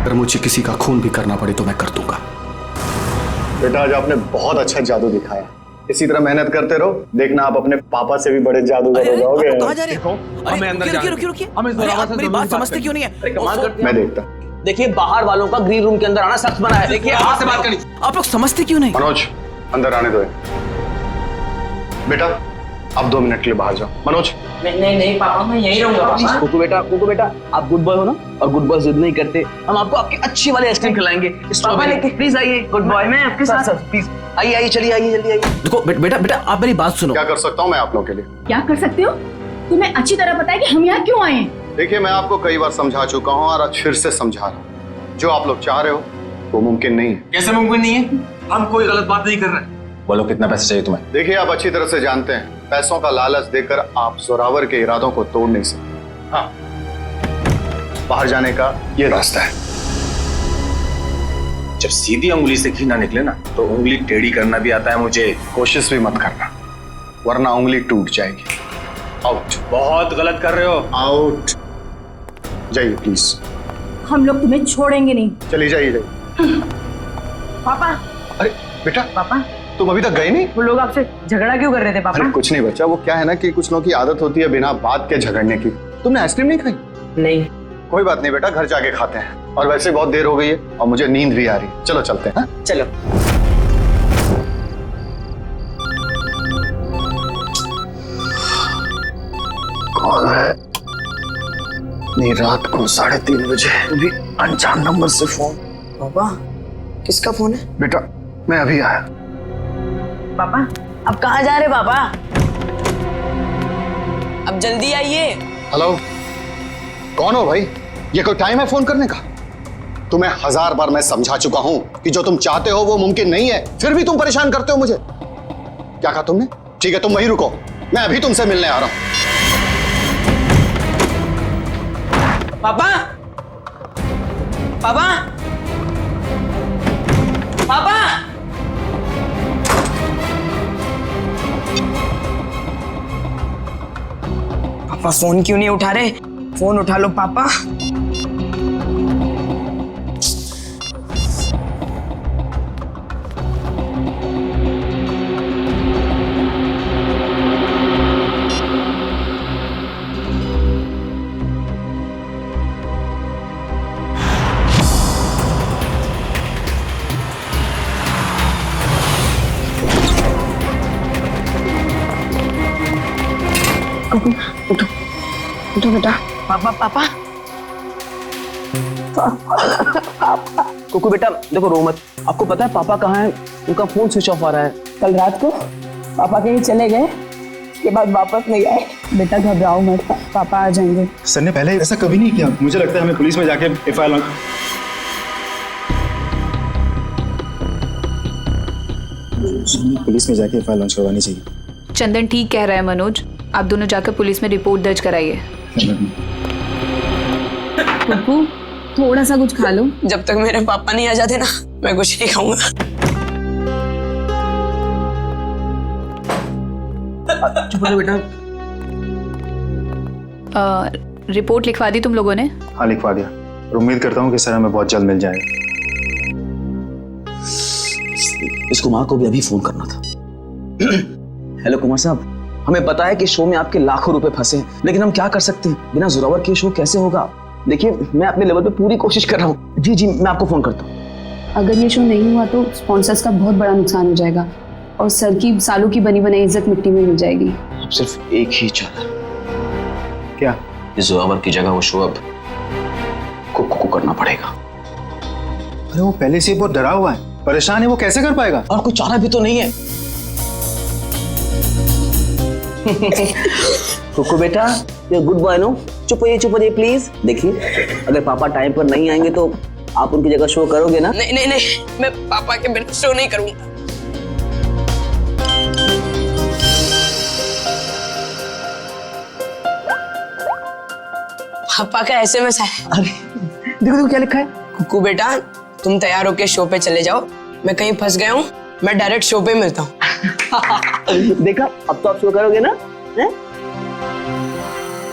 अगर मुझे किसी का खून भी करना पड़े तो मैं कर दूंगा। बेटा आज आपने बहुत अच्छा जादू दिखाया, इसी तरह मेहनत करते रहो, देखना आप अपने पापा से भी बड़े जादूगर हो जाओगे। कहाँ जा रहे हो? रुकिए। आप मेरी बात समझते क्यों नहीं है? मैं देखता। देखिए बाहर वालों का ग्रीन रूम के अंदर आना सख्त मना है। देखिए आपसे बात करनी। आप लोग समझते क्यों नहीं? मनोज अंदर आने दो। बेटा आप 2 मिनट के लिए बाहर जाओ। मनोज नहीं पापा मैं यहीं रहूंगा। कुकू बेटा आप गुड बॉय हो ना, और गुड बॉय जिद नहीं करते। हम आपको आपकी अच्छी वाली आइसक्रीम खिलाएंगे। प्लीज आइए गुड बॉय, मैं आपके साथ प्लीज आइए चलिए आइए जल्दी आइए। देखो बेटा आप मेरी बात सुनो। क्या कर सकता हूँ मैं आप लोगों के लिए? क्या कर सकते हो? तुम्हें अच्छी तरह पता है कि हम यहाँ क्यों आए हैं। देखिए मैं आपको कई बार समझा चुका हूँ और आज फिर से समझा रहा हूँ, जो आप लोग चाह रहे हो वो मुमकिन नहीं है। कैसे मुमकिन नहीं है? हम कोई गलत बात नहीं कर रहे। बोलो कितना पैसा चाहिए तुम्हें? देखिए आप अच्छी तरह से जानते हैं पैसों का लालच देकर आप जोरावर के इरादों को तोड़ नहीं सकते। हाँ बाहर जाने का ये रास्ता है। जब सीधी उंगली से घी ना निकले ना तो उंगली टेढ़ी करना भी आता है मुझे। कोशिश भी मत करना वरना उंगली टूट जाएगी। आउट। बहुत गलत कर रहे हो। आउट जाइए प्लीज। हम लोग तुम्हें छोड़ेंगे नहीं। चलिए जाइए। पापा। अरे बेटा पापा तुम अभी तक गए नहीं? वो लोग आपसे झगड़ा क्यों कर रहे थे पापा? अरे कुछ नहीं बच्चा, वो क्या है ना कि कुछ लोगों की आदत होती है बिना बात के झगड़ने की। तुमने आइसक्रीम नहीं खाई? नहीं। कोई बात नहीं बेटा, घर जाके खाते हैं। और वैसे बहुत देर हो गई है और मुझे नींद भी आ रही है। चलो चलते हैं। चलो। कौन है? नहीं रात को 3:30 बजे भी अनजान नंबर से फोन। पापा किसका फोन है? बेटा मैं अभी आया। पापा अब कहाँ जा रहे पापा? अब जल्दी आइए। हेलो कौन हो भाई? ये कोई टाइम है फोन करने का? तुम्हें 1000 बार मैं समझा चुका हूं कि जो तुम चाहते हो वो मुमकिन नहीं है, फिर भी तुम परेशान करते हो मुझे। क्या कहा तुमने? ठीक है तुम वहीं रुको, मैं अभी तुमसे मिलने आ रहा हूं। पापा पापा पापा पापा फोन क्यों नहीं उठा रहे? फोन उठा लो पापा। उठो उठो बेटा। पापा पापा कुकू बेटा देखो रो मत। आपको पता है पापा कहाँ है? उनका फोन स्विच ऑफ आ रहा है। कल रात को पापा कहीं चले गए, उसके बाद वापस नहीं आए। बेटा घबराओ मत, पापा आ जाएंगे। सर ने पहले ऐसा कभी नहीं किया। मुझे लगता है हमें पुलिस में जाके एफआईआर लॉन्च करवानी चाहिए। चंदन ठीक कह रहा है मनोज, आप दोनों जाकर पुलिस में रिपोर्ट दर्ज कराइए। पप्पू थोड़ा सा कुछ खा लो। जब तक मेरे पापा नहीं आ जाते ना मैं कुछ नहीं खाऊंगा। चुप रहो बेटा। रिपोर्ट लिखवा दी तुम लोगों ने? हाँ लिखवा दिया और उम्मीद करता हूँ कि सर हमें बहुत जल्द मिल जाएगा। इस कुमार को भी अभी फोन करना था। हेलो कुमार साहब, हमें पता है कि शो में आपके लाखों रुपए फंसे हैं, लेकिन हम क्या कर सकते हैं? बिना जोरावर के शो कैसे होगा? देखिए मैं अपने लेवल पे पूरी कोशिश कर रहा हूँ। जी मैं आपको फोन करता हूँ। अगर ये शो नहीं हुआ तो स्पॉन्सर्स का बहुत बड़ा नुकसान हो जाएगा और सर की सालों की बनी बनाई इज्जत मिट्टी में मिल जाएगी। अब सिर्फ एक ही चाल। क्या? इस जोरावर की जगह वो शो अब कुकू करना पड़ेगा। अरे वो पहले से बहुत डरा हुआ है, परेशान है, वो कैसे कर पाएगा? और कोई चारा भी तो नहीं है। कुकू बेटा ये गुड बॉय नो, चुप होइए प्लीज। देखिए अगर पापा टाइम पर नहीं आएंगे तो आप उनकी जगह शो करोगे ना? नहीं मैं पापा के बिना शो नहीं करूंगा। पापा का एसएमएस है। अरे देखो क्या लिखा है। कुकू बेटा तुम तैयार होके शो पे चले जाओ, मैं कहीं फंस गया हूँ, मैं डायरेक्ट शो पे मिलता हूँ। देखा अब तो आप शो करोगे ना?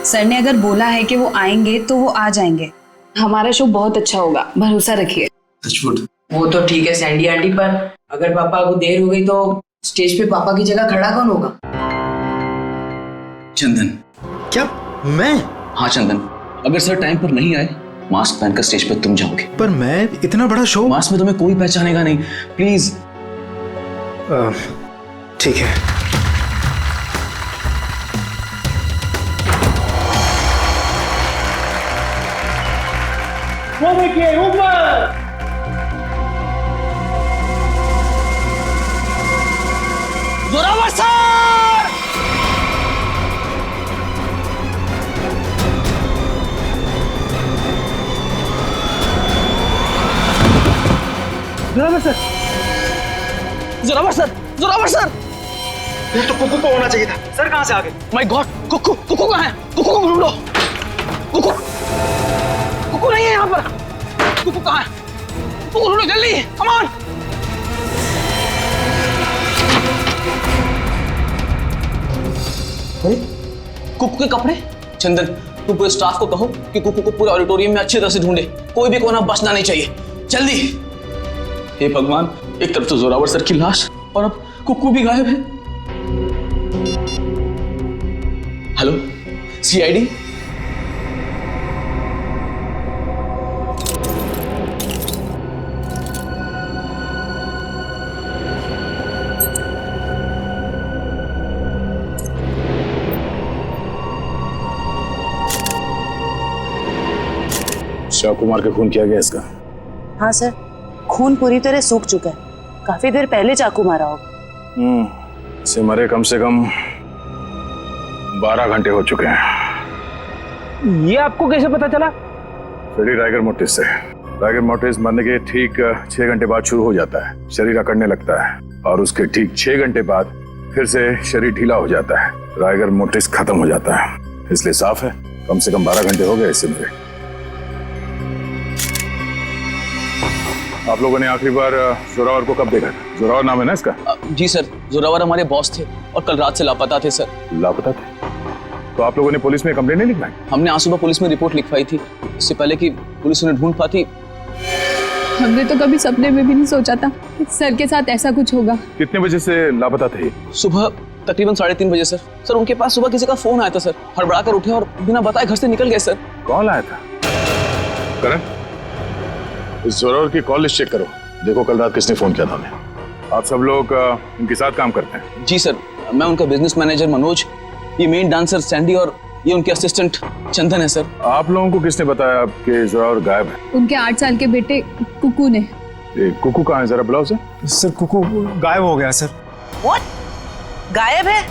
सर ने अगर बोला है कि वो आएंगे तो वो आ जाएंगे, हमारा शो बहुत अच्छा होगा, भरोसा रखिए। वो तो ठीक है सैंडी आंटी, पर अगर पापा को देर हो गई तो स्टेज पे पापा की जगह खड़ा कौन होगा? चंदन। क्या मैं? हाँ चंदन, अगर सर टाइम पर नहीं आए, मास्क पहनकर स्टेज पर तुम जाओगे। पर मैं इतना बड़ा शो। मास्क में तुम्हें कोई पहचानेगा नहीं, प्लीज। ठीक है। वो देखिए ऊपर। Zorawar sir! Zorawar sir! Zorawar sir! Zorawar sir! ये तो कुकू को होना चाहिए था। सर कहाँ से आ गए? माय गॉड, कुकू कुकू कहाँ है? कुकू को ढूंढो। कुकू कुकू नहीं है यहाँ पर। कुकू कहाँ है? कुकू ढूंढो जल्दी, कम ऑन। अरे कुकू के कपड़े। चंदन, तुम पूरे स्टाफ को कहो कि कुकू को पूरे ऑडिटोरियम में अच्छी तरह से ढूंढे, कोई भी कोना बचना नहीं चाहिए, जल्दी। हे भगवान, एक तरफ तो जोरावर सर की लाश और अब कुकू भी गायब है। Hello, CID? शिव कुमार का खून किया गया इसका? हाँ सर, खून पूरी तरह सूख चुका है। काफी देर पहले चाकू मारा होगा। इसे मरे कम से कम 12 घंटे हो चुके हैं। ये आपको कैसे पता चला? फ्रेडी राइगर मोर्टिस से। राइगर मोर्टिस मरने के ठीक 6 घंटे बाद शुरू हो जाता है, शरीर अकड़ने लगता है और उसके ठीक 6 घंटे बाद फिर से शरीर ढीला हो जाता है, राइगर मोर्टिस खत्म हो जाता है। इसलिए साफ है कम से कम 12 घंटे हो गए इससे मरे। आप लोगों ने आखिरी बार जोरावर को कब देखा था? जोरावर नाम है ना इसका? जी सर, जोरावर हमारे बॉस थे और कल रात से लापता थे सर। लापता थे? तो आप लोगों ने पुलिस में कंप्लेंट नहीं लिखवाई? हमने आज सुबह पुलिस में रिपोर्ट लिखवाई थी, इससे पहले कि पुलिस उन्हें ढूंढ पाती। हमने तो कभी सपने में भी नहीं सोचा था कि सर के साथ ऐसा कुछ होगा। कितने बजे से लापता थे? सुबह तकरीबन 3:30 बजे सर। सर उनके पास सुबह किसी का फोन आया था सर, हड़बड़ा कर उठे और बिना बताए घर से निकल गए सर। कौन आया था? करण, इस जोरावर की कॉल लिस्ट चेक करो, देखो कल रात किसने फोन किया था हमें। आप सब लोग इनके साथ काम करते हैं? जी सर, मैं उनका बिजनेस मैनेजर मनोज, ये मेन डांसर सैंडी और ये उनके असिस्टेंट चंदन है सर। आप लोगों को किसने बताया कि जोरावर गायब है? उनके 8 साल के बेटे कुकू ने। कुकू कहाँ है, जरा बुलाओ उसे। सर कुकू गायब हो गया सर। व्हाट? गायब है?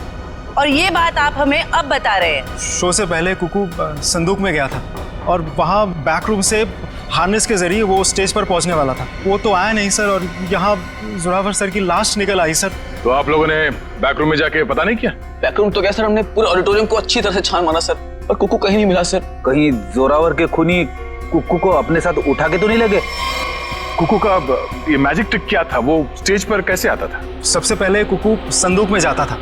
और ये बात आप हमें अब बता रहे हैं? शो से पहले कुकू संदूक में गया था और वहाँ बैक रूम से हार्नेस के जरिए वो स्टेज पर पहुंचने वाला था। वो तो आया नहीं सर और यहाँ जोरावर सर की लाश निकल आई सर। तो आप लोगों ने बैक रूम में जाके पता नहीं किया? बैक रूम तो क्या सर, हमने पूरे ऑडिटोरियम को अच्छी तरह से छान मारा सर, पर कुकू कहीं नहीं मिला सर। कहीं जोरावर के खूनी कुकू को अपने साथ उठा के तो नहीं लगे? कुकू का ये मैजिक ट्रिक क्या था? वो स्टेज पर कैसे आता था? सबसे पहले कुकू संदूक में जाता था,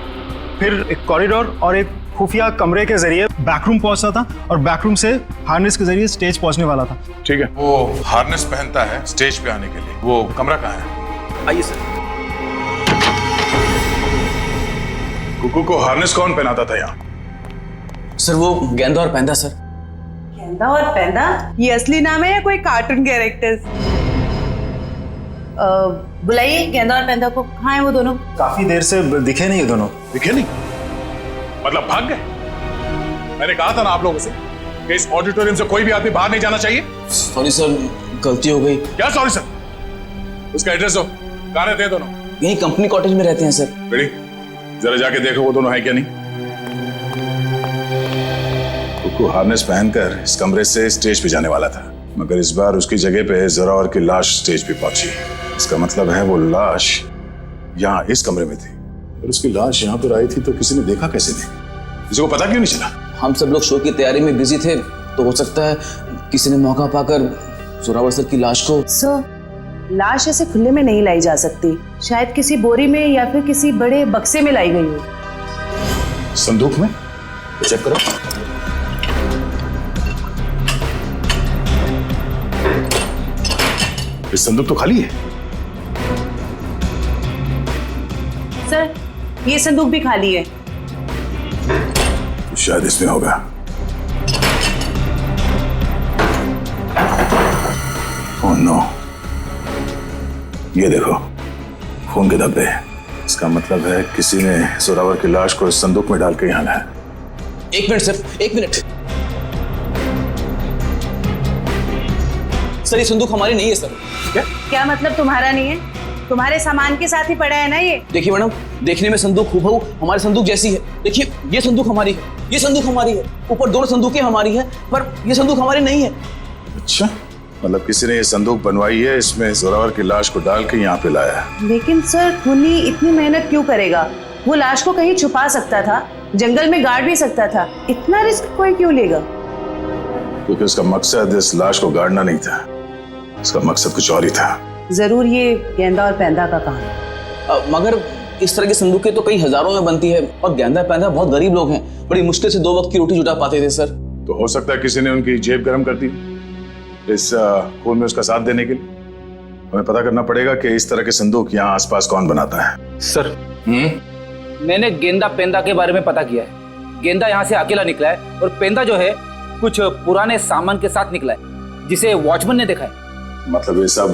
फिर एक कॉरिडोर और एक खुफिया कमरे के जरिए बैकरूम पहुंचता था और बैकरूम से हार्नेस के जरिए स्टेज पहुंचने वाला था। ठीक है, वो हार्नेस पहनता है स्टेज पे आने के लिए, वो कमरा कहाँ है? आइए सर। कुकू को हार्नेस कौन पहनाता था यहाँ? सर वो गेंदा और पैंदा सर। गेंदा और पैंदा ये असली नाम है या कोई कार्टून कैरेक्टर्स? बुलाइए गेंदा और पैंदा को। कहाँ है वो दोनों? काफी देर से दिखे नहीं ये दोनों। दिखे नहीं? मतलब भाग गए? मैंने कहा था ना आप लोगों से कि इस ऑडिटोरियम से कोई भी आदमी बाहर नहीं जाना चाहिए। सॉरी सर, गलती हो गई। क्या सॉरी सर? उसका एड्रेस दो, कहाँ रहते हैं दोनों? यही कंपनी कॉटेज में रहते हैं सर। बेटी जरा जाके देखो वो दोनों है क्या नहीं। कुकू हार्नेस पहनकर इस कमरे से स्टेज पे जाने वाला था, मगर इस बार उसकी जगह पे जोरावर की लाश स्टेज पे पहुंची। इसका मतलब है वो लाश यहाँ इस कमरे में थी और उसकी लाश यहाँ पर आई थी, तो किसी ने देखा कैसे नहीं? किसी को पता क्यों नहीं चला? हम सब लोग शो की तैयारी में बिजी थे, तो हो सकता है किसी ने मौका पाकर जोरावर सर की लाश को। सर, लाश ऐसे खुले में नहीं लाई जा सकती, शायद किसी बोरी में या फिर किसी बड़े बक्से में लाई गई हो। संदूक में? चेक करो। ये संदूक तो खाली है। सर ये संदूक भी खाली है। तो शायद इसमें होगा। ओह नो, ये देखो खून के धब्बे। इसका मतलब है किसी ने जोरावर की लाश को इस संदूक में डाल के यहाँ लाया। एक मिनट सर, एक मिनट। सर ये संदूक हमारी नहीं है सर। क्या मतलब तुम्हारा नहीं है? तुम्हारे सामान के साथ ही पड़ा है ना ये। देखिए मैडम, देखने में संदूक हूबहू हमारे संदूक जैसी है। देखिए ये संदूक हमारी है, ये संदूक हमारी है, ऊपर दोनों संदूकें हमारी है, पर ये संदूक हमारी नहीं है। अच्छा, मतलब किसी ने ये संदूक बनवाई है, इसमें जोरावर की लाश को डाल के यहाँ पे लाया है। लेकिन सर खूनी इतनी मेहनत क्यों करेगा? वो लाश को कहीं छुपा सकता था, जंगल में गाड़ भी सकता था। इतना रिस्क कोई क्यों लेगा? क्योंकि उसका मकसद इस लाश को गाड़ना नहीं था, उसका मकसद कुछ और ही था। जरूर ये गेंदा और पैंदा का काम है। मगर इस तरह की संदूकें तो कई हजारों में बनती है, और गेंदा पैंदा बहुत गरीब लोग हैं, बड़ी मुश्किल से 2 वक्त की रोटी जुटा पाते थे सर। तो हो सकता है किसी ने उनकी जेब गर्म कर दी इस खून में उसका साथ देने के लिए। हमें पता करना पड़ेगा कि इस तरह के संदूक यहाँ आसपास कौन बनाता है। सर मैंने गेंदा पेंदा के बारे में पता किया है। गेंदा यहाँ से अकेला निकला है, और पेंदा जो है कुछ पुराने सामान के साथ निकला है, जिसे वॉचमैन ने देखा है। मतलब ये सब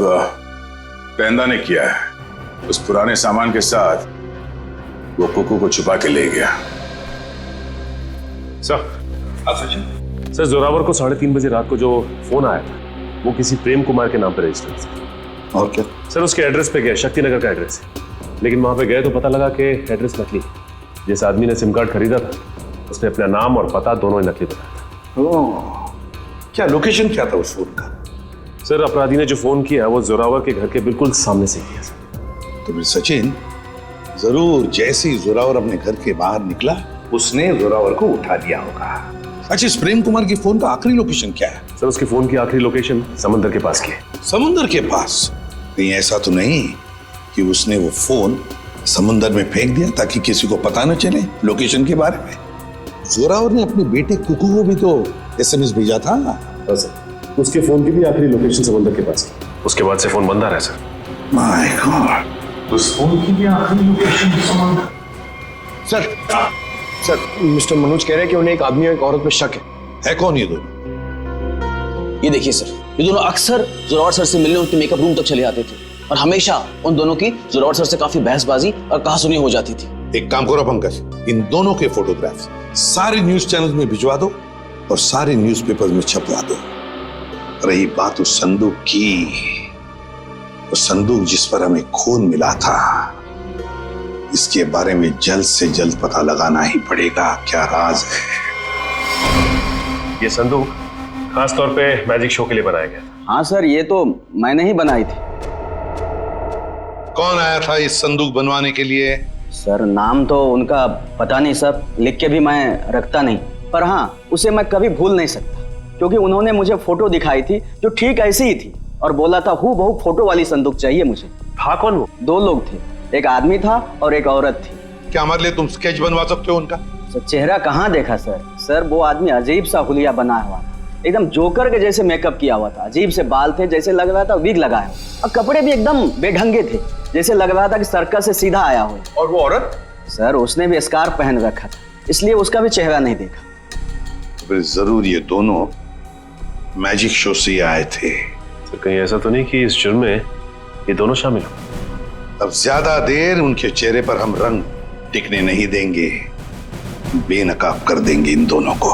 पेंदा ने किया है। उस पुराने सामान के साथ वो कुकू को छुपा के ले गया। सर जोरावर को 3:30 बजे रात को जो फोन आया था वो किसी प्रेम कुमार के नाम पर रजिस्टर्ड था। और क्या? सर उसके एड्रेस पे गए, शक्तिनगर का एड्रेस है, लेकिन वहां पे गए तो पता लगा कि एड्रेस नकली है। जिस आदमी ने सिम कार्ड खरीदा था उसने अपना नाम और पता दोनों ही नकली बताया था। क्या लोकेशन क्या था उस फोन का? सर अपराधी ने जो फोन किया वो जोरावर के घर के बिल्कुल सामने से किया सर। तो फिर सचिन जरूर जैसे ही जोरावर अपने घर के बाहर निकला उसने जोरावर को उठा दिया होगा। अच्छा, इस प्रेम कुमार की फोन का आखिरी लोकेशन क्या है? सर उसकी फोन की आखिरी लोकेशन समुद्र के पास की है। समुद्र के पास? कहीं ऐसा तो नहीं कि उसने वो फोन समुद्र में फेंक दिया ताकि किसी को पता न चले लोकेशन के बारे में? जोरावर ने अपने बेटे कुकू को भी तो SMS भेजा था। हाँ सर, उसके फोन की भी आखिरी लोकेशन समुद्र के पास की। उसके बाद से फोन बंद आ रहा है सर। माय गॉड, उस फोन की भी आखिरी लोकेशन समुद्र। सर मिस्टर मनोज कह रहे हैं कि उन्हें एक आदमी और एक औरत पे शक है। कौन ये दोनों? ये देखिए सर, ये दोनों अक्सर जोरावर सर से मिलने उनके मेकअप रूम तक चले आते थे, और हमेशा उन दोनों की जोरावर सर से काफी बहसबाजी और कहासुनी हो जाती थी। एक काम करो पंकज, इन दोनों के फोटोग्राफ्स सारे न्यूज चैनल में भिजवा दो और सारे न्यूज़पेपर में छपवा दो। रही बात उस संदूक की, वो संदूक जिस पर हमें खून मिला था, इसके बारे में जल्द से जल्द पता लगाना ही पड़ेगा। क्या राज है? ये संदूक खास तौर पे मैजिक शो के लिए बनाया गया था। हाँ सर, ये तो मैंने ही बनाई थी। कौन आया था इस संदूक बनवाने के लिए? सर नाम तो उनका पता नहीं सर, लिख के भी मैं रखता नहीं, पर हाँ उसे मैं कभी भूल नहीं सकता, क्योंकि उन्होंने मुझे फोटो दिखाई थी जो ठीक ऐसी ही थी, और बोला था हूबहू फोटो वाली संदूक चाहिए मुझे। था कौन वो? 2 लोग थे, एक आदमी था और एक औरत थी। क्या हमारे लिए तुम स्केच बनवा सकते हो उनका? सर चेहरा कहाँ देखा सर, वो आदमी अजीब सा हुलिया बना हुआ था, एकदम जोकर के जैसे मेकअप किया हुआ था, अजीब से बाल थे, जैसे लग रहा था विग लगाया, और कपड़े भी एकदम बेढंगे थे, जैसे लग रहा था कि सर्कस से सीधा आया हो। और वो औरत? सर उसने भी स्कार्फ पहन रखा था, इसलिए उसका भी चेहरा नहीं देखा। तो फिर जरूर ये दोनों मैजिक शो से आए थे। तो कहीं ऐसा तो नहीं कि इस जुर्म में ये दोनों शामिल हो? अब ज्यादा देर उनके चेहरे पर हम रंग टिकने नहीं देंगे, बेनकाब कर देंगे इन दोनों को।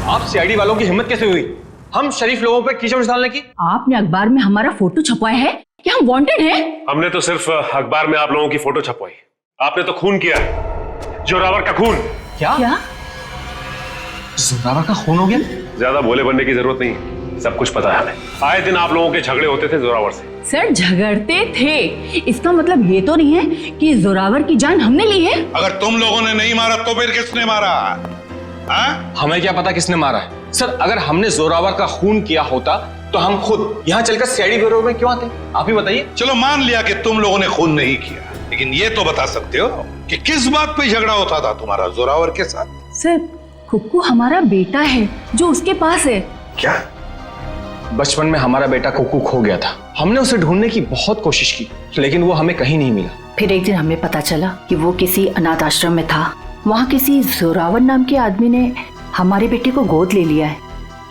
आप सीआईडी वालों की हिम्मत कैसे हुई हम शरीफ लोगों पर कीचड़ डालने की? आपने अखबार में हमारा फोटो छपवाया है कि हम वांटेड हैं? हमने तो सिर्फ अखबार में आप लोगों की फोटो छपवाई, आपने तो खून किया है, जोरावर का खून। क्या? जोरावर का खून हो गया? ज्यादा भोले बनने की जरूरत नहीं, सब कुछ पता है हमें। आए दिन आप लोगों के झगड़े होते थे जोरावर से। सर झगड़ते थे, इसका मतलब ये तो नहीं है कि जोरावर की जान हमने ली है। अगर तुम लोगों ने नहीं मारा तो फिर किसने मारा? हमें क्या पता किसने मारा है? सर अगर हमने जोरावर का खून किया होता तो हम खुद यहाँ चलकर सीआईडी ब्यूरो में क्यों आते? आप ही बताइए। चलो मान लिया कि तुम लोगों ने खून नहीं किया, लेकिन ये तो बता सकते हो कि किस बात पे झगड़ा होता था तुम्हारा जोरावर के साथ? सर कुक्कू हमारा बेटा है जो उसके पास है। क्या? बचपन में हमारा बेटा कुकू खो गया था। हमने उसे ढूंढने की बहुत कोशिश की, लेकिन वो हमें कहीं नहीं मिला। फिर एक दिन हमें पता चला कि वो किसी अनाथ आश्रम में था। वहाँ किसी जोरावर नाम के आदमी ने हमारे बेटे को गोद ले लिया है।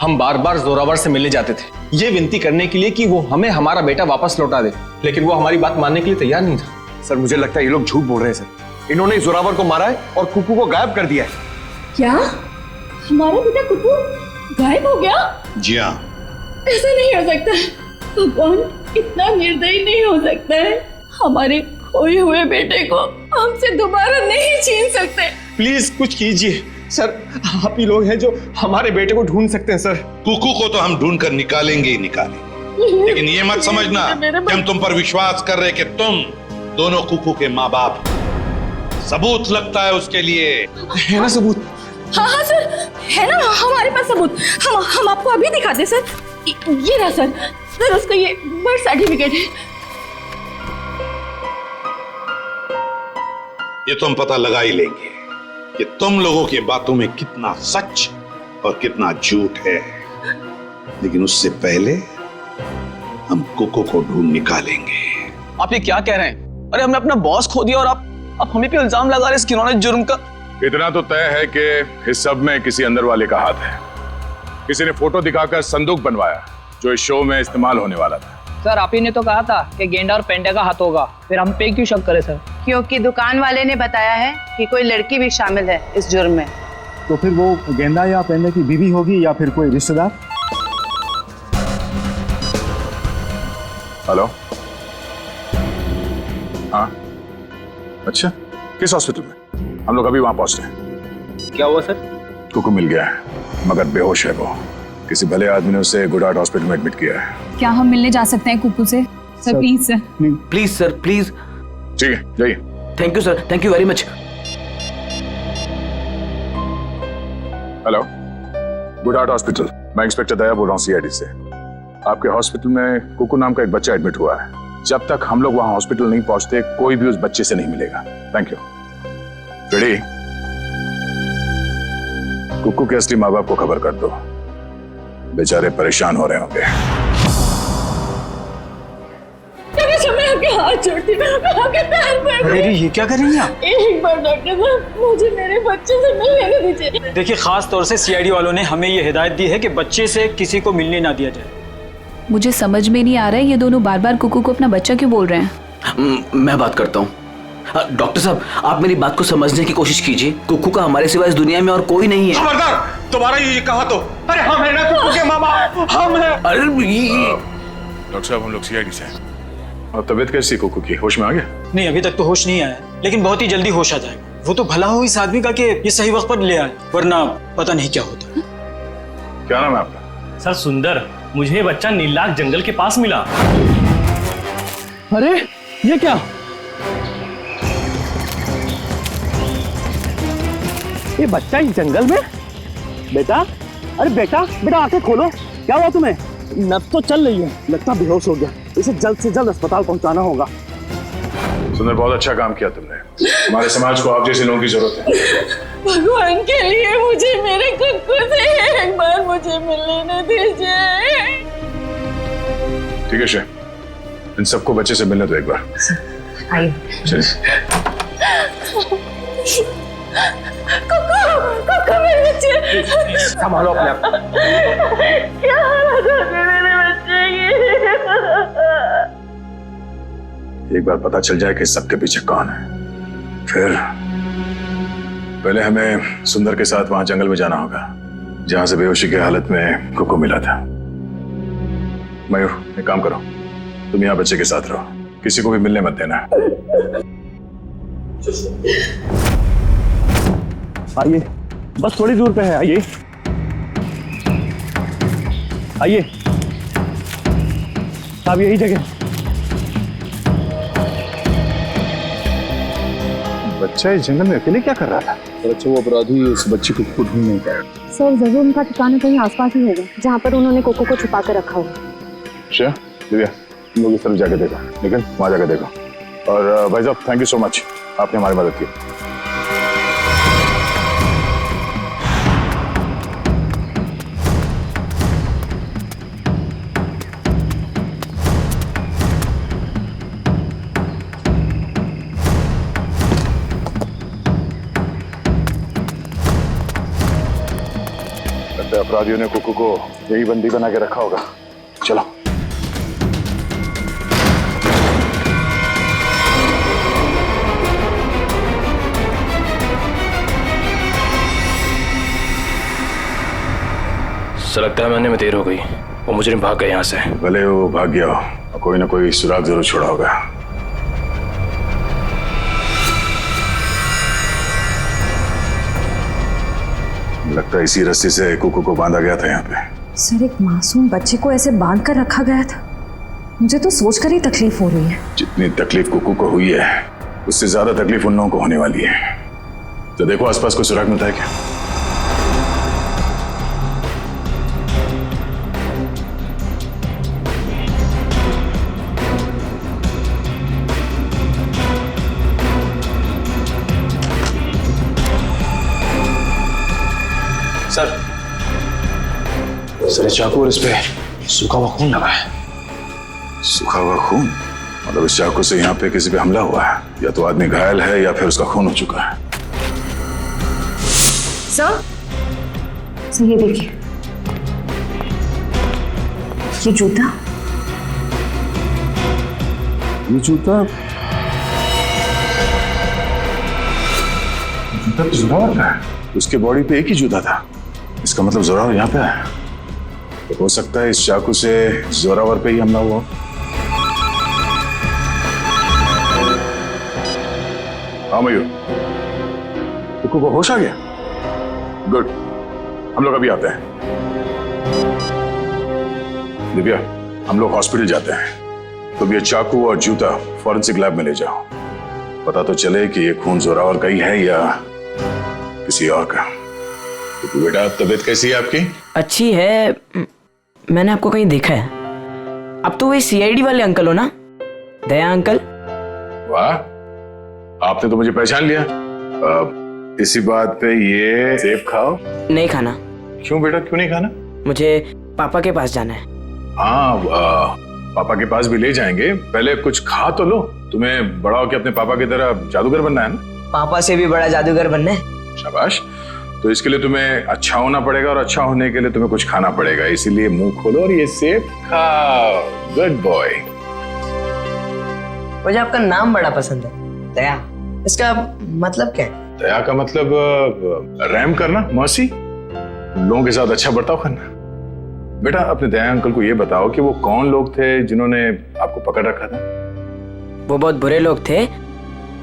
हम बार बार जोरावर से मिलने जाते थे, ये विनती करने के लिए कि वो हमें हमारा बेटा वापस लौटा दे, लेकिन वो हमारी बात मानने के लिए तैयार नहीं था। सर मुझे लगता है ये लोग झूठ बोल रहे हैं सर। इन्होंने जोरावर को मारा है और कुकू को गायब कर दिया है। क्या हमारा बेटा कुकू गायब हो गया? जी हाँ। ऐसा नहीं हो सकता है। भगवान इतना निर्दयी नहीं हो सकता है। हमारे खोए हुए बेटे को हमसे दोबारा नहीं छीन सकते। प्लीज कुछ कीजिए सर, आप ही लोग हैं जो हमारे बेटे को ढूंढ सकते हैं सर। कुकू को तो हम ढूंढ कर निकालेंगे ही निकालेंगे, लेकिन ये मत समझना कि हम तुम पर विश्वास कर रहे कि तुम दोनों कुकू के माँ बाप। सबूत लगता है उसके लिए। है ना सबूत? हाँ हाँ सर, है ना हमारे पास सबूत। हम आपको अभी दिखाते सर। ये रहा सर, सर उसका ये बर्थ सर्टिफिकेट है। ये तो हम पता लगा ही लेंगे कि तुम लोगों की बातों में कितना सच और कितना झूठ है, लेकिन उससे पहले हम कुकू को ढूंढ निकालेंगे। आप ये क्या कह रहे हैं? अरे हमने अपना बॉस खो दिया और आप हमें पे इल्जाम लगा रहे हैं इस घिनौने जुर्म का। इतना तो तय है कि इस सब में किसी अंदर वाले का हाथ है। किसी ने फोटो दिखाकर संदूक बनवाया जो इस शो में इस्तेमाल होने वाला था। सर आप ही ने तो कहा था कि गेंडा और पेंडा का हाथ होगा, फिर हम पे क्यों शक करें सर? क्योंकि दुकान वाले ने बताया है कि कोई लड़की भी शामिल है इस जुर्म में। तो फिर वो गेंदा या पेंडा की बीवी होगी या फिर कोई रिश्तेदार? हेलो, हाँ अच्छा, किस हॉस्पिटल में? हम लोग अभी वहां पहुंचते हैं। क्या हुआ सर? कुकू मिल गया है, मगर बेहोश है वो। किसी भले आदमी ने उसे गुड हार्ट हॉस्पिटल में एडमिट किया है। क्या हम मिलने जा सकते हैं कुकू से? Sir please sir. Please sir, please. ठीक है, जाइए। Thank you sir, thank you very much. Hello, good heart hospital, मैं इंस्पेक्टर दया बोल रहा हूँ सीआईडी से। आपके हॉस्पिटल में कुकू नाम का एक बच्चा एडमिट हुआ है। जब तक हम लोग वहां हॉस्पिटल नहीं पहुंचते कोई भी उस बच्चे से नहीं मिलेगा। Thank you. रेडी? कुकू के असली माँ बाप को खबर कर दो, बेचारे परेशान हो रहे होंगे। मैं आपके हाथ जोड़ती हूँ, मैं आपके पैर पड़ती हूँ। अरे ये क्या कर रही हैं आप? एक बार डॉक्टर साहब मुझे मेरे बच्चे से मिलने दीजिए। देखिए, खास तौर से सीआईडी वालों ने हमें ये हिदायत दी है कि बच्चे से किसी को मिलने ना दिया जाए। मुझे समझ में नहीं आ रहा है ये दोनों बार बार कुकू को अपना बच्चा क्यों बोल रहे हैं। मैं बात करता हूँ। डॉक्टर साहब, आप मेरी बात को समझने की कोशिश कीजिए। कुकू का हमारे सिवा इस दुनिया में और कोई नहीं है। खबरदार, तुम्हारा ये कहा तो। अरे हम है ना कुकू के माँ बाप, हम हैं। अरे डॉक्टर साहब, हम लोग सीआईडी से हैं। और तबीयत कैसी कुकू की? होश में आ गया? नहीं, अभी तक तो होश नहीं आया, लेकिन बहुत ही जल्दी होश आ जाएगा। वो तो भला हो इस आदमी का कि ये सही वक्त पर ले आए, वरना पता नहीं क्या होता। क्या नाम है आपका? सर सुंदर, मुझे बच्चा नीलाख जंगल के पास मिला। अरे ये क्या? ये बच्चा इस जंगल में? बेटा, अरे बेटा बेटा आंखें खोलो, क्या हुआ तुम्हें? नब्ज तो चल रही है, लगता बेहोश हो गया। इसे जल्द से जल्द अस्पताल पहुंचाना होगा। सुंदर, बहुत अच्छा काम किया तुमने। हमारे समाज को आप जैसे लोगों की जरूरत है। भगवान के लिए मुझे मेरे कुकू से एक बार मुझे मिलने दीजिए। ठीक है शे, इन सबको बच्चे से मिलने दो एक बार। आइए। कुकू मेरे बच्चे, संभालो अपने आप। क्या हालत है मेरे बच्चे की? एक बार पता चल जाए कि सबके पीछे कौन है, फिर पहले हमें सुंदर के साथ वहां जंगल में जाना होगा जहां से बेहोशी की हालत में कुकू मिला था। मयूर, एक काम करो, तुम यहाँ बच्चे के साथ रहो, किसी को भी मिलने मत देना। आइए, बस थोड़ी दूर पे है, आइए आइए साहब, यही जगह। बच्चा इस जंगल में अकेले क्या कर रहा था? अच्छा, वो अपराधी उस बच्चे को खुद ढूंढ नहीं पाया। सर जरूर उनका ठिकाना कहीं आसपास ही होगा जहाँ पर उन्होंने कोको को छुपा कर रखा होगा। अच्छा दिव्या, तुम लोग इस तरफ जाके देखो, लेकिन वहां जाके देखो। और भाई साहब, थैंक यू सो मच, आपने हमारी मदद की। अपराधियों ने कुकू को यही बंदी बना के रखा होगा। चलो। सर लगता है मरने में देर हो गई। वो मुजरिम भाग गए यहाँ से। भले वो भाग गया हो, कोई ना कोई सुराग जरूर छोड़ा होगा। लगता है इसी रस्सी से कुकू को बांधा गया था यहाँ पे। सर, एक मासूम बच्चे को ऐसे बांध कर रखा गया था। मुझे तो सोचकर ही तकलीफ हो रही है। जितनी तकलीफ कुकू को हुई है उससे ज्यादा तकलीफ उन लोगों को होने वाली है। तो देखो आसपास कोई सुराग मिलता है क्या? सर चाकू और इस पे सूखा हुआ खून लगा है। सूखा हुआ खून? मतलब इस चाकू से यहाँ पे किसी पे हमला हुआ है? या तो आदमी घायल है या फिर उसका खून हो चुका है। सर ये देखिए, ये जूता। ये जूता तो जोरावर का है। उसके बॉडी पे एक ही जूता था। इसका मतलब जोरावर यहाँ पे है। तो हो सकता है इस चाकू से जोरावर पे ही हमला हुआ। हाँ मयूर, कुकू को होश आ गया? गुड, हम लोग अभी आते हैं। दिव्या, हम लोग हॉस्पिटल जाते हैं। तो ये चाकू और जूता फॉरेंसिक लैब में ले जाओ। पता तो चले कि ये खून जोरावर का ही है या किसी और का। तो बेटा, तबीयत कैसी है आपकी? अच्छी है। मैंने आपको कहीं देखा है। अब तो वही सीआईडी वाले अंकल हो ना, दया अंकल? वाह, आपने तो मुझे पहचान लिया। इसी बात पे ये सेब खाओ। नहीं खाना। क्यों बेटा, क्यों नहीं खाना? मुझे पापा के पास जाना है। हाँ, पापा के पास भी ले जाएंगे। पहले कुछ खा तो लो। तुम्हें बड़ा होकर अपने पापा की तरह जादूगर बनना है ना? पापा से भी बड़ा जादूगर बनना है। शाबाश। तो इसके लिए तुम्हें अच्छा होना पड़ेगा और अच्छा होने के लिए तुम्हें कुछ खाना पड़ेगा। इसीलिए मुंह खोलो और ये सेब खाओ। Good boy. मुझे आपका नाम बड़ा पसंद है, दया। इसका मतलब क्या है? दया का मतलब रहम करना, मर्सी, लोगों के साथ अच्छा बर्ताव करना। बेटा, अपने दया अंकल को ये बताओ कि वो कौन लोग थे जिन्होंने आपको पकड़ रखा था? वो बहुत बुरे लोग थे।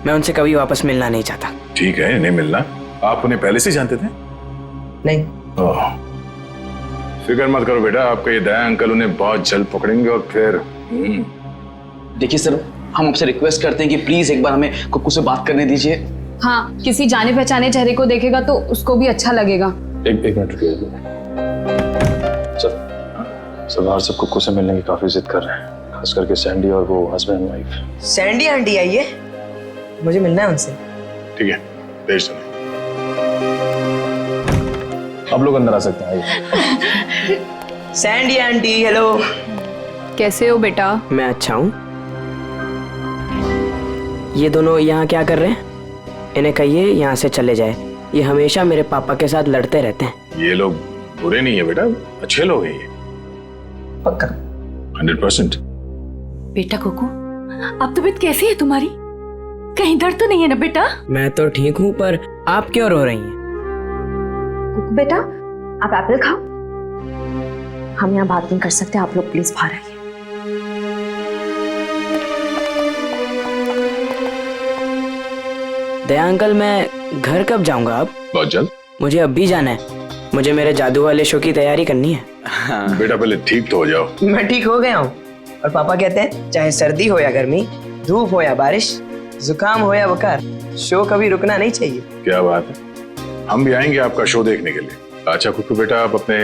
मैं उनसे कभी वापस मिलना नहीं चाहता। ठीक है, नहीं मिलना। आप उन्हें पहले से जानते थे? नहीं। फिक्र मत करो बेटा, आपका ये दया अंकल उन्हें बहुत जल्द पकड़ेंगे और फिर देखिए सर, हम आपसे रिक्वेस्ट करते हैं कि प्लीज एक बार हमें कुकू से बात करने दीजिए। हाँ, किसी जाने पहचाने चेहरे को देखेगा तो उसको भी अच्छा लगेगा। एक मिनट रुकिए सर। सरदार सब कुकू से मिलने की काफी जिद कर रहे हैं, खास करके सैंडी और वो हस्बैंड वाइफ। सैंडी आंटी आई है, मुझे मिलना है उनसे। ठीक है, भेज दो। आप लोग अंदर आ सकते हैं। Sandy aunty, hello. कैसे हो बेटा? मैं अच्छा हूँ। ये दोनों यहाँ क्या कर रहे हैं? इन्हें कहिए यहाँ से चले जाए। ये हमेशा मेरे पापा के साथ लड़ते रहते हैं। ये लोग बुरे नहीं है बेटा, अच्छे लोग हैं ये। पक्का 100%। बेटा कुकू, अब तबीयत कैसी है तुम्हारी? कहीं दर्द तो नहीं है ना बेटा? मैं तो ठीक हूँ, पर आप क्यों रो रही हैं? कुकू बेटा, आप एप्पल खाओ। हम यहाँ बात नहीं कर सकते, आप लोग प्लीज बाहर आइए। दया अंकल, मैं घर कब जाऊंगा? अब बहुत जल्द। मुझे अब भी जाना है। मुझे मेरे जादू वाले शो की तैयारी करनी है। बेटा पहले ठीक तो हो जाओ। मैं ठीक हो गया हूँ, और पापा कहते हैं चाहे सर्दी हो या गर्मी, धूप हो या बारिश, जुकाम हो या बुखार, शो कभी रुकना नहीं चाहिए। क्या बात है, हम भी आएंगे आपका शो देखने के लिए। अच्छा कुकू बेटा, आप अपने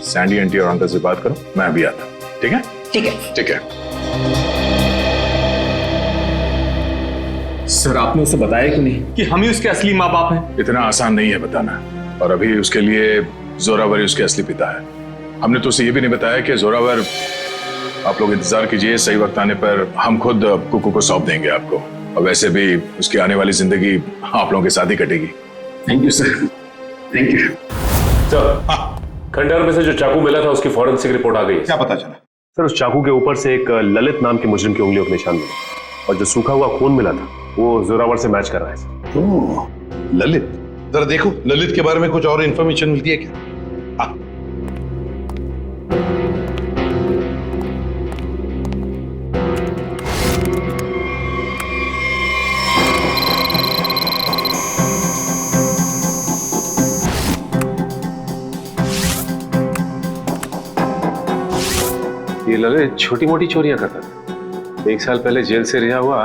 सैंडी आंटी और अंकल से बात करो, मैं अभी आता हूँ। ठीक है? ठीक है। ठीक है। सर, आपने उसे बताया कि नहीं कि हम ही उसके असली माँ बाप हैं? इतना आसान नहीं है बताना, और अभी उसके लिए जोरावर ही उसके असली पिता है। हमने तो उसे ये भी नहीं बताया कि जोरावर, आप लोग इंतजार कीजिए, सही वक्त आने पर हम खुद कुकू को सौंप देंगे आपको। और वैसे भी उसकी आने वाली जिंदगी आप लोगों के साथ ही कटेगी। Thank you sir, thank you. तो खंडहर में से जो चाकू मिला था उसकी फॉरेंसिक रिपोर्ट आ गई है। क्या पता चला? सर उस चाकू के ऊपर से एक ललित नाम के मुजरिम की उंगलियों के निशान मिले और जो सूखा हुआ खून मिला था वो जोरावर से मैच कर रहा है। ओह, ललित, जरा देखो ललित के बारे में कुछ और इंफॉर्मेशन मिलती है क्या? हाँ। ये ललित छोटी मोटी चोरियां करता था। 1 साल पहले जेल से रिहा हुआ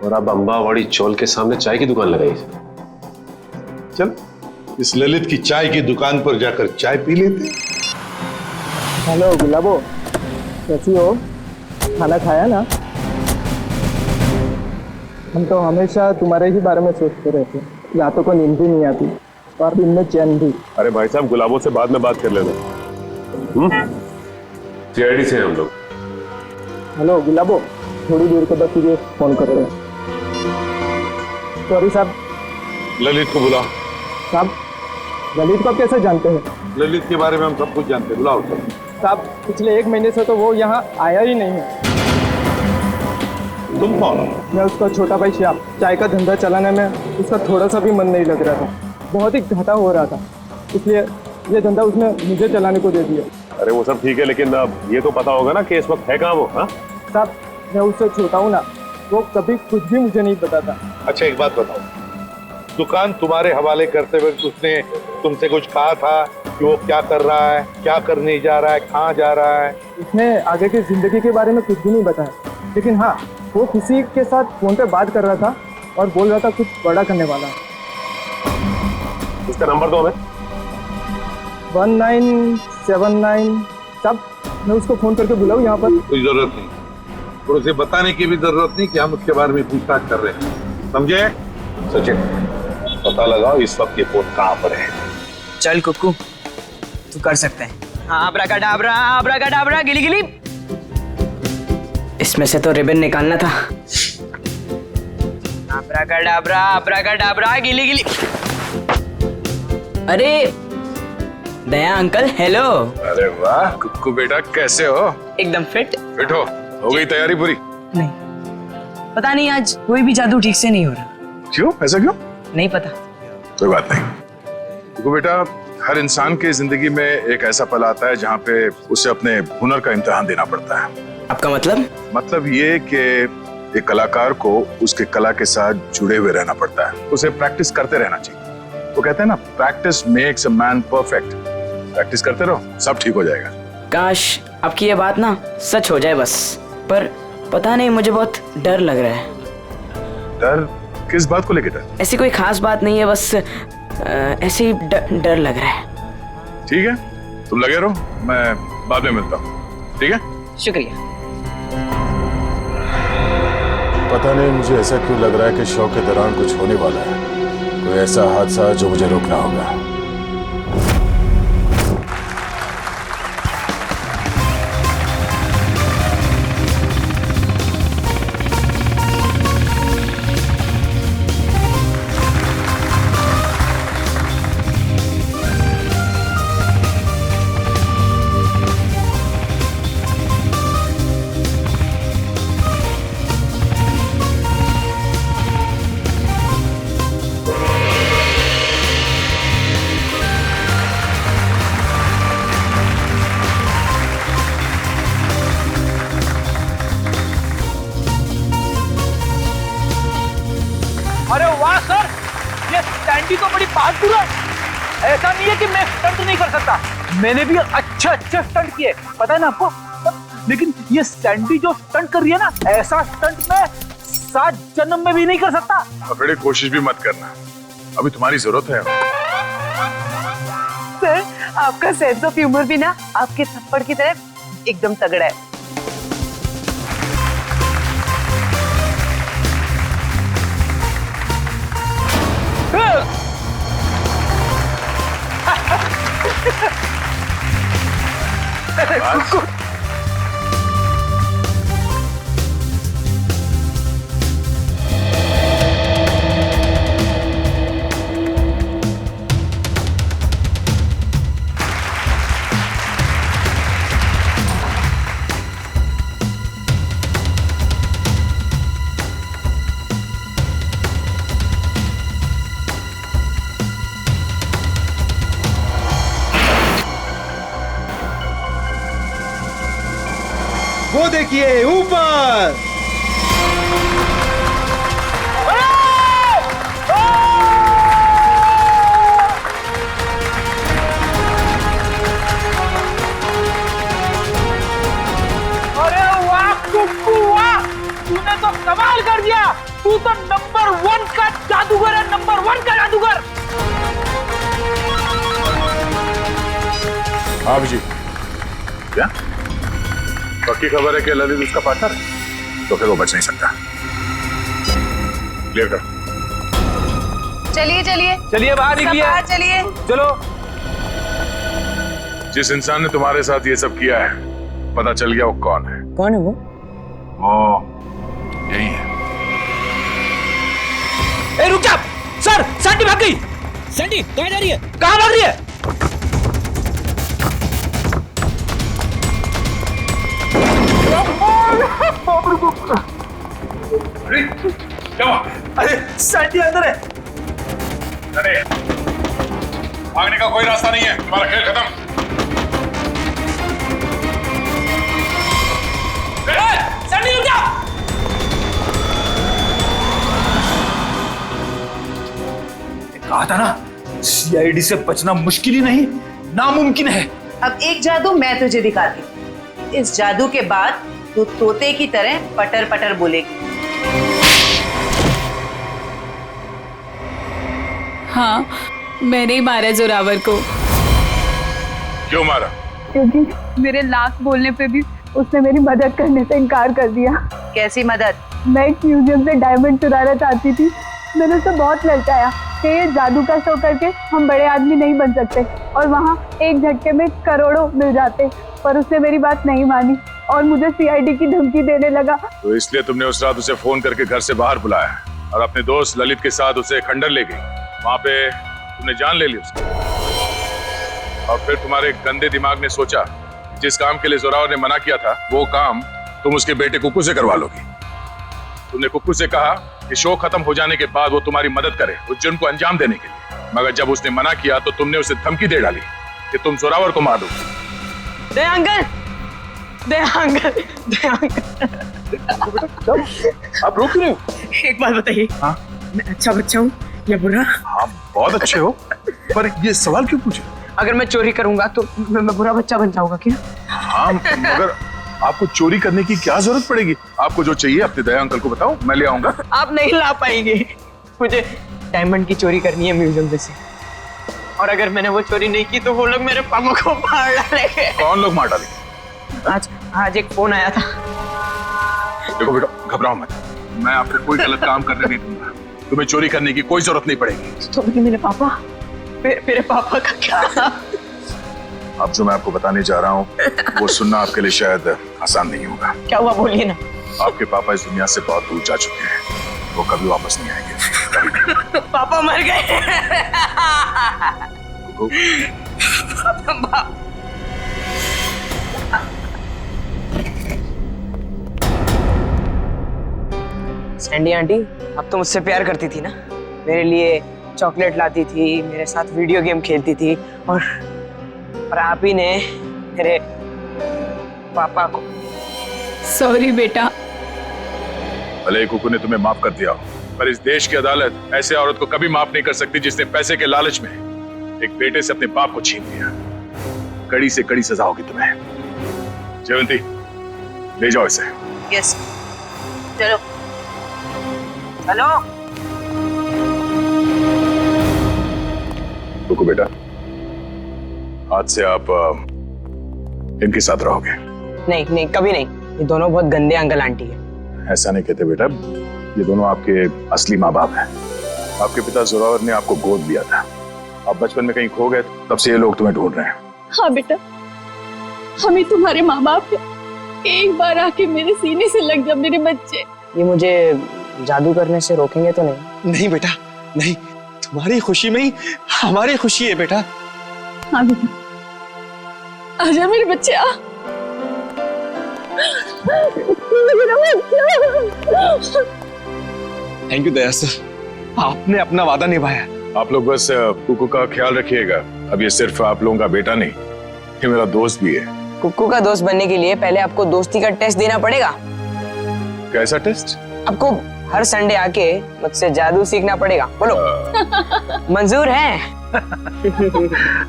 और अब अंबावाड़ी चौल के सामने चाय की दुकान लगाई। चल इस ललित की चाय की दुकान पर जाकर चाय पी लेते। हेलो गुलाबो, कैसी हो? खाना खाया ना? हम तो हमेशा तुम्हारे ही बारे में सोचते रहते, रातों को नींद भी नहीं आती और दिन में चैन भी। अरे भाई साहब, गुलाबों से बाद में बात कर लेना। सीआईडी से हम लोग। हेलो गुलाबो, थोड़ी देर के बाद तुझे फोन कर रहे हैं। सॉरी साहब। ललित को बुलाओ। साहब, ललित को आप कैसे जानते हैं? ललित के बारे में हम सब कुछ जानते हैं, बुलाओ। साहब, पिछले 1 महीने से तो वो यहाँ आया ही नहीं है। तुम कौन हो? मैं उसका छोटा भाई श्याम। चाय का धंधा चलाने में उसका थोड़ा सा भी मन नहीं लग रहा था, बहुत ही घाटा हो रहा था, इसलिए ये धंधा उसने मुझे चलाने को दे दिया। अरे वो सब ठीक है, लेकिन अब ये तो पता होगा ना कि इस वक्त है कहाँ वो? हाँ साहब, मैं उससे छोटा हूँ ना, वो कभी कुछ भी मुझे नहीं बताता। अच्छा एक बात बताओ, दुकान तुम्हारे हवाले करते हुए उसने तुमसे कुछ कहा था कि वो क्या कर रहा है, क्या करने जा रहा है, कहाँ जा रहा है? उसने आगे की जिंदगी के बारे में कुछ भी नहीं बताया, लेकिन हाँ, वो किसी के साथ फोन पे बात कर रहा था और बोल रहा था कुछ बड़ा करने वाला। उसका नंबर दो हमें। 1979। सब मैं उसको फोन करके बुलाऊं यहाँ पर? कोई जरूरत नहीं, और उसे बताने की भी जरूरत नहीं कि हम उसके बारे में पूछताछ कर रहे हैं, समझे? सचिन, पता लगाओ इस वक्त ये फोन कहाँ पर है। चल कुक्कू, तू कर सकते हैं। हाँ, अब्राकडाब्रा, अब्राकडाब्रा, गिली गिली। इसमें से तो रिबन निकालना था। अब्राकडाब्रा, अब्राकडाब्रा, गिली गिली। अरे दया अंकल, हेलो। अरे वाह कुक्कू बेटा, कैसे हो? एकदम फिट। फिट हो गई तैयारी पूरी? नहीं, पता नहीं आज कोई भी जादू ठीक से नहीं हो रहा। क्यों? ऐसा क्यों? नहीं पता। कोई बात नहीं कुक्कू बेटा, हर इंसान की जिंदगी में एक ऐसा पल आता है जहाँ पे उसे अपने हुनर का इम्तिहान देना पड़ता है। आपका मतलब? मतलब ये कि एक कलाकार को उसके कला के साथ जुड़े हुए रहना पड़ता है, उसे प्रैक्टिस करते रहना चाहिए। वो कहते हैं ना, practice makes a man perfect. Practice करते रहो, सब ठीक हो जाएगा। काश आपकी ये बात ना सच हो जाए बस, पर पता नहीं, मुझे बहुत डर लग रहा है। डर? किस बात को लेकर डर? ऐसी कोई खास बात नहीं है, बस ऐसे ही डर लग रहा है। ठीक है, तुम लगे रहो, मैं बाद में मिलता हूँ। ठीक है, शुक्रिया। पता नहीं मुझे ऐसा क्यों लग रहा है कि शो के दौरान कुछ होने वाला है, कोई ऐसा हादसा जो मुझे रोकना होगा। अरे वाह सर, ये सैंडी तो बड़ी बहादुर है। ऐसा नहीं है कि मैं स्टंट नहीं कर सकता, मैंने भी अच्छे स्टंट किए, पता है ना आपको। लेकिन ये सैंडी जो स्टंट कर रही है ना, ऐसा स्टंट मैं 7 जन्म में भी नहीं कर सकता। अब बड़ी कोशिश भी मत करना, अभी तुम्हारी जरूरत है। सर, आपका सेंस ऑफ ह्यूमर भी ना आपके थप्पड़ की तरह एकदम तगड़ा है। वो देखिए ऊपर। अरे वाह कुक्कू वाह, तूने तो कमाल कर दिया। तू तो नंबर 1 का जादूगर है, नंबर 1 का जादूगर। आप जी क्या पक्की खबर है कि ललित उसका पार्टनर है? तो फिर वो बच नहीं सकता। क्लियर कर। चलिए चलिए चलिए बाहर निकलिए, बाहर चलिए। चलो। जिस इंसान ने तुम्हारे साथ ये सब किया है पता चल गया वो कौन है? कौन है वो? यही है। ए रुक जा सर, सैंडी भाग गई। सैंडी कहाँ जा रही है? कहाँ भाग रही है? अरे सैंडी अंदर है। अरे भागने का कोई रास्ता नहीं है, तुम्हारा खेल खत्म। सैंडी रुक जा। कहा था ना, सीआईडी से बचना मुश्किल ही नहीं नामुमकिन है। अब एक जादू मैं तुझे दिखाती हूँ। इस जादू के बाद तू तोते की तरह पटर पटर बोलेगी। हाँ, मैंने ही मारा जोरावर को। क्यों मारा? क्योंकि मेरे लास्ट बोलने पे भी उसने मेरी मदद करने से इनकार कर दिया। कैसी मदद? मैं एक म्यूजियम से डायमंड चुराना चाहती थी। मैंने उसे बहुत ललचाया कि ये जादू का शो करके हम बड़े आदमी नहीं बन सकते और वहाँ एक झटके में करोड़ों मिल जाते, पर उसने मेरी बात नहीं मानी और मुझे सीआईडी की धमकी देने लगा। तो इसलिए तुमने उस रात उसे फोन करके घर से बाहर बुलाया और अपने दोस्त ललित के साथ उसे खंडर ले गई। वहां पे तुमने जान ले ली उसकी और फिर तुम्हारे गंदे दिमाग ने सोचा जिस काम के लिए जोरावर ने मना किया था वो काम तुम उसके बेटे कुक्कू से करवा लोगी। तुमने कुक्कू से कहा कि शो खत्म हो जाने के बाद वो तुम्हारी मदद करे उस जुर्म को अंजाम देने के लिए, मगर जब उसने मना किया तो तुमने उसे धमकी दे डाली कि तुम जोरावर को मार दोगे। दे अंकल, दे अंकल, दे अंकल। आप रोक रहे हो? एक बात बताइए, हाँ? मैं अच्छा बच्चा हूँ या बुरा? हाँ बहुत अच्छे हो, पर ये सवाल क्यों पूछे? अगर मैं चोरी करूंगा तो मैं बुरा बच्चा बन जाऊंगा क्या? हाँ मगर आपको चोरी करने की क्या जरूरत पड़ेगी? आपको जो चाहिए अपने दया अंकल को बताओ, मैं ले आऊंगा। आप नहीं ला पाएंगे। मुझे डायमंड की चोरी करनी है म्यूजियम में से, और अगर मैंने वो चोरी नहीं की तो वो लोग मेरे पापा को मार डालेंगे। कौन लोग मार डालेंगे? आज एक फोन आया था। देखो बेटा घबराओ मत, मैं आपको कोई गलत काम करने नहीं दूंगा। तुम्हें चोरी करने की कोई जरूरत नहीं पड़ेगी। तो मेरे पापा, मेरे पापा का क्या? अब जो मैं आपको बताने जा रहा हूँ वो सुनना आपके लिए शायद आसान नहीं होगा। क्या हुआ बोलिए ना। आपके पापा इस दुनिया से बहुत दूर जा चुके हैं, वो कभी वापस नहीं आएंगे। पापा मर गए। सैंडी आंटी, अब तो मुझसे प्यार करती थी ना, मेरे लिए चॉकलेट लाती थी, मेरे साथ वीडियो गेम खेलती थी, और आप ही ने मेरे पापा को। सॉरी बेटा। भले कुक्कू ने तुम्हें माफ कर दिया हो, पर इस देश की अदालत ऐसे औरत को कभी माफ नहीं कर सकती जिसने पैसे के लालच में एक बेटे से अपने बाप को छीन लिया। कड़ी से कड़ी सजा होगी तुम्हें। जयवंती ले जाओ इसे। यस, चलो चलो। कुक्कू बेटा, आज से आप इनके साथ रहोगे। नहीं नहीं, कभी नहीं। ये दोनों बहुत गंदे अंकल आंटी है। ऐसा नहीं कहते बेटा, ये दोनों आपके असली माँ बाप हैं। आपके पिता जोरावर ने आपको गोद लिया था, आप बचपन में कहीं खो गए, तब से ये लोग तुम्हें ढूंढ रहे हैं। हाँ बेटा, हम ही तुम्हारे माँ बाप हैं। एक बार आके मेरे सीने से लग जा मेरे बच्चे। ये मुझे जादू करने से रोकेंगे तो नहीं? नहीं बेटा नहीं, तुम्हारी खुशी में ही हमारी खुशी है बेटा। हाँ बेटा, आजा मेरे बच्चे, आ। थैंक यू दया सर, आपने अपना वादा निभाया। आप लोग बस कुक्कू का ख्याल रखिएगा। अब ये सिर्फ आप लोगों का बेटा नहीं, ये मेरा दोस्त भी है। कुक्कू का दोस्त बनने के लिए पहले आपको दोस्ती का टेस्ट देना पड़ेगा। कैसा टेस्ट? आपको हर संडे आके मुझसे जादू सीखना पड़ेगा। बोलो मंजूर है?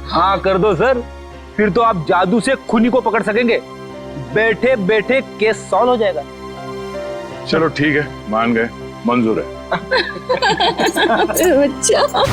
हाँ कर दो सर, फिर तो आप जादू से खूनी को पकड़ सकेंगे, बैठे बैठे केस सॉल्व हो जाएगा। चलो ठीक है, मान गए, मंजूर है। बच्चा